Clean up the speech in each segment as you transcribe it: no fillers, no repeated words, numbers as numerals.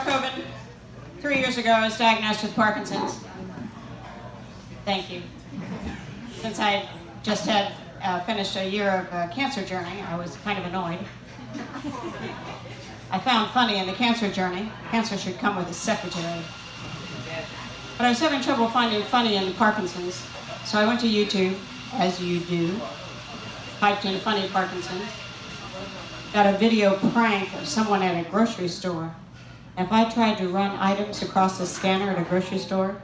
Carol Covin. 3 years ago, I was diagnosed with Parkinson's. Thank you. Since I just had finished a year of cancer journey, I was kind of annoyed. I found funny in the cancer journey. Cancer should come with a secretary. But I was having trouble finding funny in Parkinson's. So I went to YouTube, as you do, typed in funny Parkinson's, got a video prank of someone at a grocery store. If I tried to run items across the scanner at a grocery store,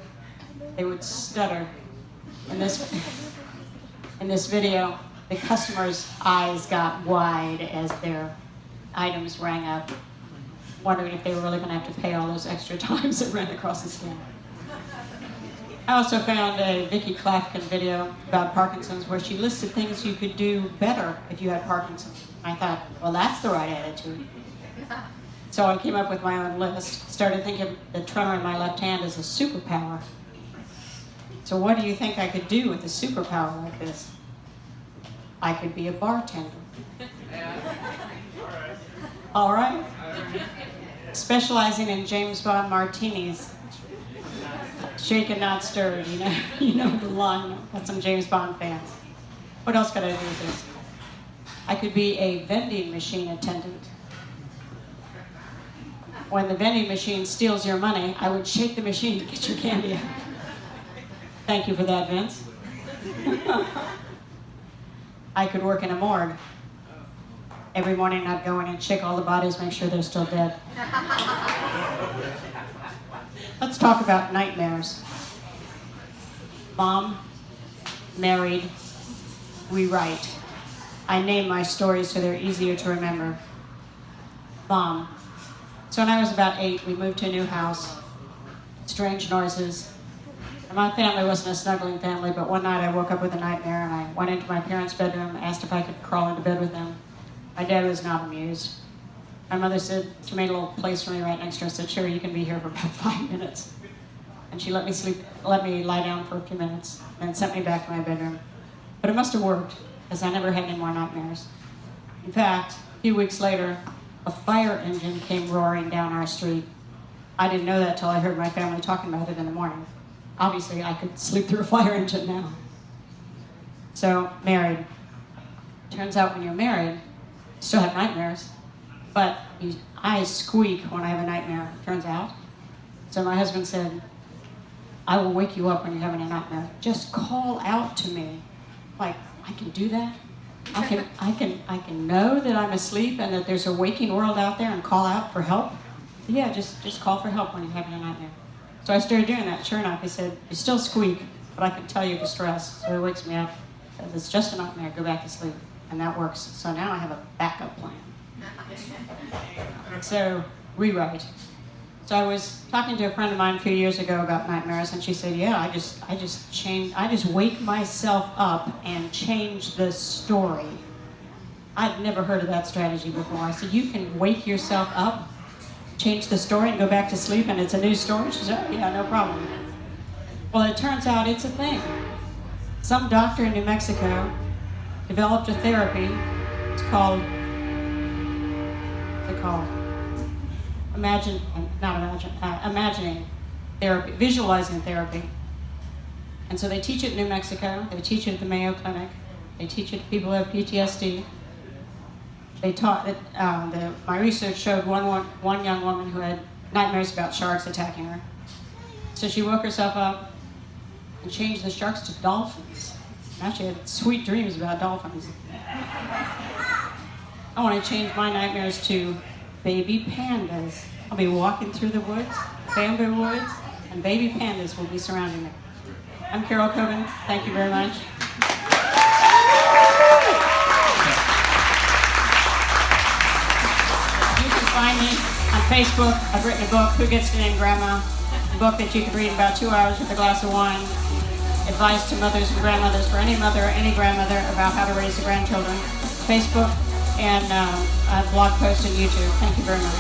they would stutter. In this video, the customer's eyes got wide as their items rang up, wondering if they were really going to have to pay all those extra times it ran across the scanner. I also found a Vicki Clafkin video about Parkinson's where she listed things you could do better if you had Parkinson's. I thought, well, that's the right attitude. So I came up with my own list, started thinking the tremor in my left hand is a superpower. So what do you think I could do with a superpower like this? I could be a bartender. All right. Specializing in James Bond martinis. Shaken, not stirred, you know the line. Got some James Bond fans. What else could I do with this? I could be a vending machine attendant. When the vending machine steals your money, I would shake the machine to get your candy out. Thank you for that, Vince. I could work in a morgue. Every morning I'd go in and check all the bodies, make sure they're still dead. Let's talk about nightmares. Mom, married, rewrite. I name my stories so they're easier to remember. Mom. So when I was about 8, we moved to a new house. Strange noises. And my family wasn't a snuggling family, but one night I woke up with a nightmare and I went into my parents' bedroom, asked if I could crawl into bed with them. My dad was not amused. My mother said, she made a little place for me right next to her, said, sure, you can be here for about 5 minutes. And she let me lie down for a few minutes, and sent me back to my bedroom. But it must have worked, because I never had any more nightmares. In fact, a few weeks later, a fire engine came roaring down our street. I didn't know that till I heard my family talking about it in the morning. Obviously, I could sleep through a fire engine now. So, married. Turns out when you're married, you still have nightmares. But I squeak when I have a nightmare, turns out. So my husband said, I will wake you up when you're having a nightmare. Just call out to me. Like, I can do that? I can know that I'm asleep and that there's a waking world out there and call out for help? Yeah, just call for help when you're having a nightmare. So I started doing that. Sure enough, he said, you still squeak, but I can tell you distress. So he wakes me up, says, it's just a nightmare, go back to sleep. And that works. So now I have a backup plan. So, rewrite. So I was talking to a friend of mine a few years ago about nightmares, and she said, yeah, I just wake myself up and change the story. I'd never heard of that strategy before. I said, you can wake yourself up, change the story, and go back to sleep, and it's a new story? She said, oh, yeah, no problem. Well, it turns out it's a thing. Some doctor in New Mexico developed a therapy. It's called imagining therapy, visualizing therapy. And so they teach it in New Mexico, they teach it at the Mayo Clinic, they teach it to people who have PTSD. They taught it, my research showed one young woman who had nightmares about sharks attacking her. So she woke herself up and changed the sharks to dolphins. Now she had sweet dreams about dolphins. I want to change my nightmares to baby pandas. I'll be walking through the woods, bamboo woods, and baby pandas will be surrounding me. I'm Carol Covin. Thank you very much. You can find me on Facebook. I've written a book, Who Gets to Name Grandma? A book that you can read in about 2 hours with a glass of wine. Advice to mothers and grandmothers, for any mother or any grandmother, about how to raise the grandchildren. Facebook and a blog post on YouTube. Thank you very much.